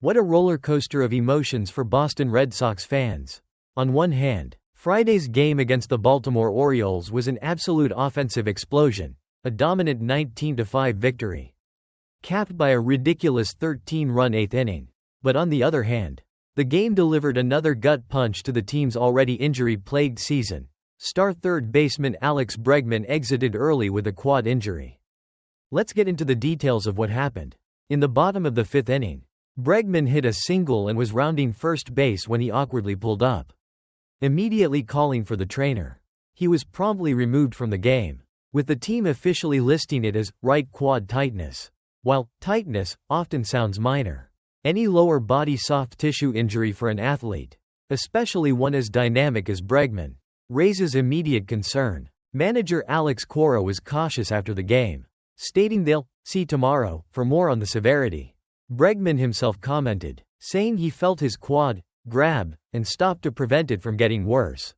What a roller coaster of emotions for Boston Red Sox fans. On one hand, Friday's game against the Baltimore Orioles was an absolute offensive explosion, a dominant 19-5 victory, capped by a ridiculous 13-run eighth inning. But on the other hand, the game delivered another gut punch to the team's already injury-plagued season. Star third baseman Alex Bregman exited early with a quad injury. Let's get into the details of what happened. In the bottom of the fifth inning, Bregman hit a single and was rounding first base when he awkwardly pulled up, immediately calling for the trainer. He was promptly removed from the game, with the team officially listing it as right quad tightness. While tightness often sounds minor, any lower body soft tissue injury for an athlete, especially one as dynamic as Bregman, raises immediate concern. Manager Alex Cora was cautious after the game, stating they'll see tomorrow for more on the severity. Bregman himself commented, saying he felt his quad grab and stopped to prevent it from getting worse.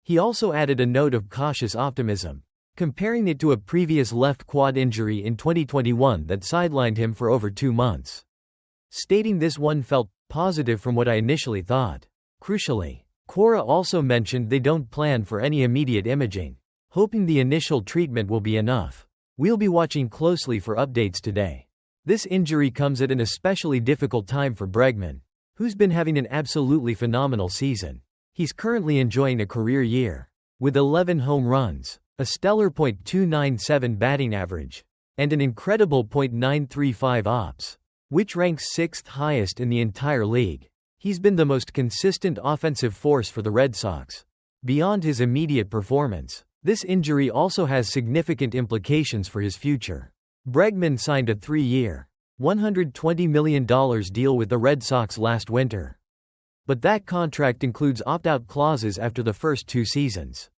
He also added a note of cautious optimism, comparing it to a previous left quad injury in 2021 that sidelined him for over 2 months, stating this one felt positive from what I initially thought. Crucially, Cora also mentioned they don't plan for any immediate imaging, hoping the initial treatment will be enough. We'll be watching closely for updates today. This injury comes at an especially difficult time for Bregman, who's been having an absolutely phenomenal season. He's currently enjoying a career year, with 11 home runs, a stellar .297 batting average, and an incredible .935 OPS, which ranks 6th highest in the entire league. He's been the most consistent offensive force for the Red Sox. Beyond his immediate performance, this injury also has significant implications for his future. Bregman signed a 3-year, $120 million deal with the Red Sox last winter. But that contract includes opt-out clauses after the first 2 seasons.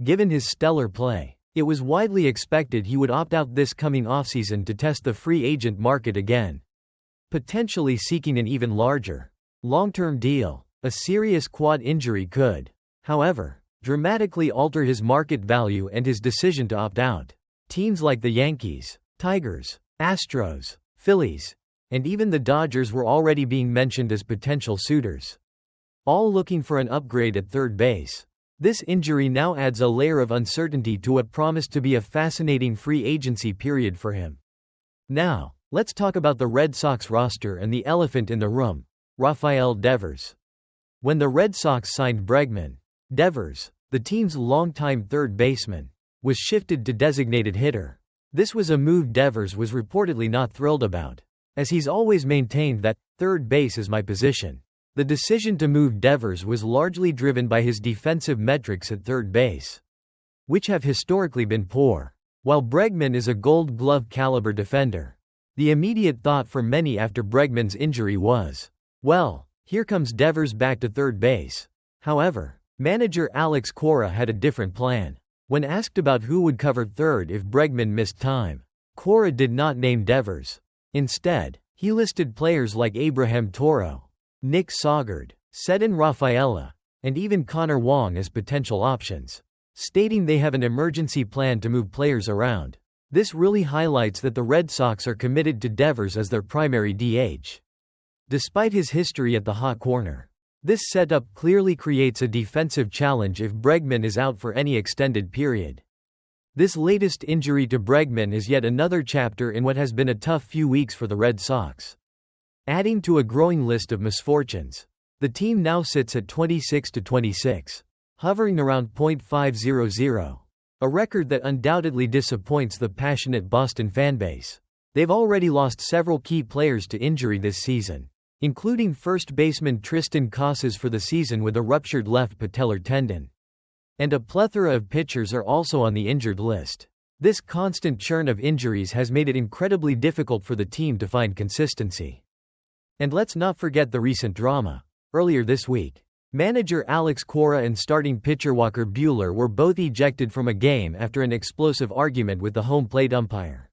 Given his stellar play, it was widely expected he would opt out this coming offseason to test the free agent market again, potentially seeking an even larger, long-term deal. A serious quad injury could, however, dramatically alter his market value and his decision to opt out. Teams like the Yankees, Tigers, Astros, Phillies, and even the Dodgers were already being mentioned as potential suitors, all looking for an upgrade at third base. This injury now adds a layer of uncertainty to what promised to be a fascinating free agency period for him. Now, let's talk about the Red Sox roster and the elephant in the room, Rafael Devers. When the Red Sox signed Bregman, Devers, the team's longtime third baseman, was shifted to designated hitter. This was a move Devers was reportedly not thrilled about, as he's always maintained that third base is my position. The decision to move Devers was largely driven by his defensive metrics at third base, which have historically been poor. While Bregman is a Gold Glove caliber defender, the immediate thought for many after Bregman's injury was, well, here comes Devers back to third base. However, manager Alex Cora had a different plan. When asked about who would cover third if Bregman missed time, Cora did not name Devers. Instead, he listed players like Abraham Toro, Nick Sogard, Cedin Rafaela, and even Connor Wong as potential options, stating they have an emergency plan to move players around. This really highlights that the Red Sox are committed to Devers as their primary DH. Despite his history at the hot corner, this setup clearly creates a defensive challenge if Bregman is out for any extended period. This latest injury to Bregman is yet another chapter in what has been a tough few weeks for the Red Sox. Adding to a growing list of misfortunes, the team now sits at 26-26, hovering around .500, a record that undoubtedly disappoints the passionate Boston fanbase. They've already lost several key players to injury this season, including first baseman Tristan Casas for the season with a ruptured left patellar tendon. And a plethora of pitchers are also on the injured list. This constant churn of injuries has made it incredibly difficult for the team to find consistency. And let's not forget the recent drama. Earlier this week, manager Alex Cora and starting pitcher Walker Buehler were both ejected from a game after an explosive argument with the home plate umpire.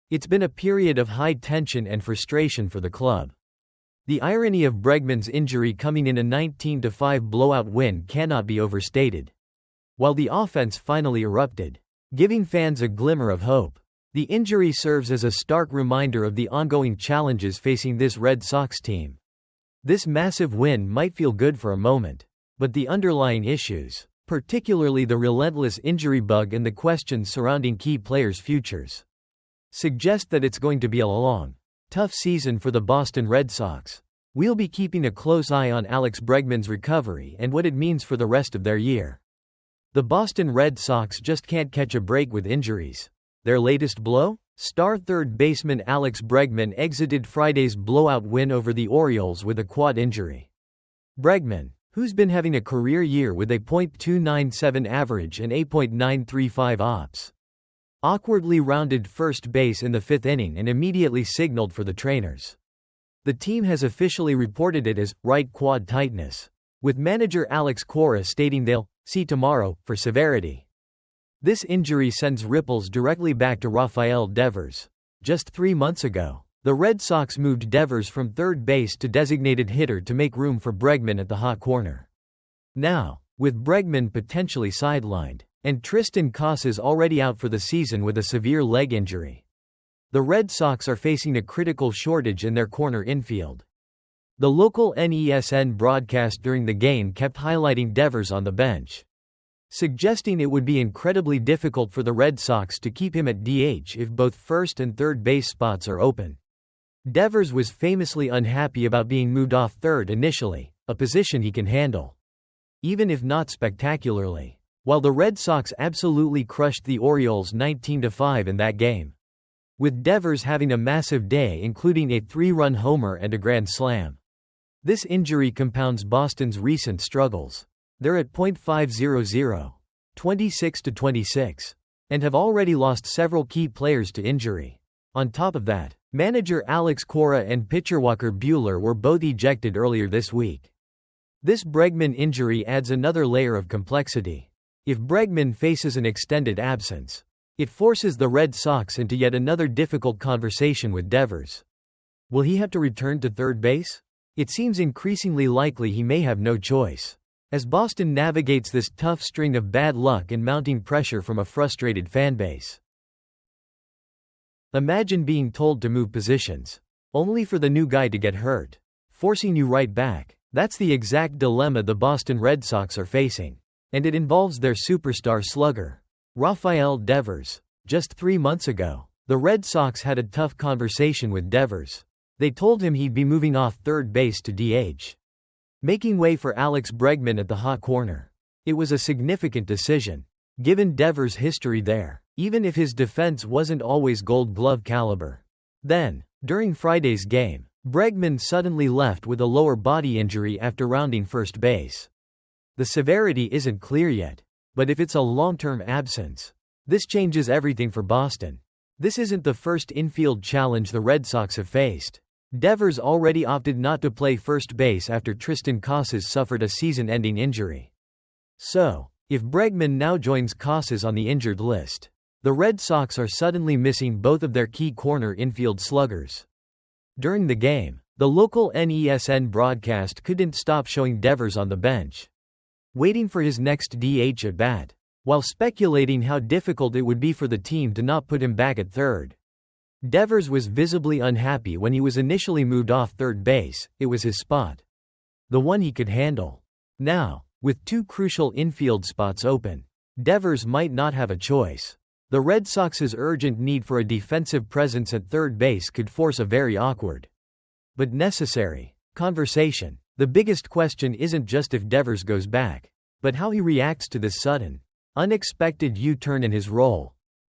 It's been a period of high tension and frustration for the club. The irony of Bregman's injury coming in a 19-5 blowout win cannot be overstated. While the offense finally erupted, giving fans a glimmer of hope, The injury serves as a stark reminder of the ongoing challenges facing this Red Sox team. This massive win might feel good for a moment, but the underlying issues, particularly the relentless injury bug and the questions surrounding key players' futures, suggest that it's going to be a long, tough season for the Boston Red Sox. We'll be keeping a close eye on Alex Bregman's recovery and what it means for the rest of their year. The Boston Red Sox just can't catch a break with injuries. Their latest blow? Star third baseman Alex Bregman exited Friday's blowout win over the Orioles with a quad injury. Bregman, who's been having a career year with a .297 average and 8.935 OPS, awkwardly rounded first base in the fifth inning and immediately signaled for the trainers. The team has officially reported it as right quad tightness, with manager Alex Cora stating they'll see tomorrow for severity. This injury sends ripples directly back to Rafael Devers. Just 3 months ago, the Red Sox moved Devers from third base to designated hitter to make room for Bregman at the hot corner. Now, with Bregman potentially sidelined, and Tristan Casas already out for the season with a severe leg injury, the Red Sox are facing a critical shortage in their corner infield. The local NESN broadcast during the game kept highlighting Devers on the bench, suggesting it would be incredibly difficult for the Red Sox to keep him at DH if both first and third base spots are open. Devers was famously unhappy about being moved off third initially, a position he can handle, even if not spectacularly, while the Red Sox absolutely crushed the Orioles 19-5 in that game, with Devers having a massive day including a 3-run homer and a grand slam. This injury compounds Boston's recent struggles. They're at .500, 26-26, and have already lost several key players to injury. On top of that, manager Alex Cora and pitcher Walker Buehler were both ejected earlier this week. This Bregman injury adds another layer of complexity. If Bregman faces an extended absence, it forces the Red Sox into yet another difficult conversation with Devers. Will he have to return to third base? It seems increasingly likely he may have no choice, as Boston navigates this tough string of bad luck and mounting pressure from a frustrated fanbase. Imagine being told to move positions, only for the new guy to get hurt, forcing you right back. That's the exact dilemma the Boston Red Sox are facing, and it involves their superstar slugger, Rafael Devers. Just 3 months ago, the Red Sox had a tough conversation with Devers. They told him he'd be moving off third base to DH, making way for Alex Bregman at the hot corner. It was a significant decision, given Devers' history there, even if his defense wasn't always Gold Glove caliber. Then, during Friday's game, Bregman suddenly left with a lower body injury after rounding first base. The severity isn't clear yet, but if it's a long-term absence, this changes everything for Boston. This isn't the first infield challenge the Red Sox have faced. Devers already opted not to play first base after Tristan Casas suffered a season-ending injury. So, if Bregman now joins Casas on the injured list, the Red Sox are suddenly missing both of their key corner infield sluggers. During the game, the local NESN broadcast couldn't stop showing Devers on the bench, waiting for his next DH at-bat, while speculating how difficult it would be for the team to not put him back at third. Devers was visibly unhappy when he was initially moved off third base. It was his spot, the one he could handle. Now, with two crucial infield spots open, Devers might not have a choice. The Red Sox's urgent need for a defensive presence at third base could force a very awkward, but necessary, conversation. The biggest question isn't just if Devers goes back, but how he reacts to this sudden, unexpected U-turn in his role.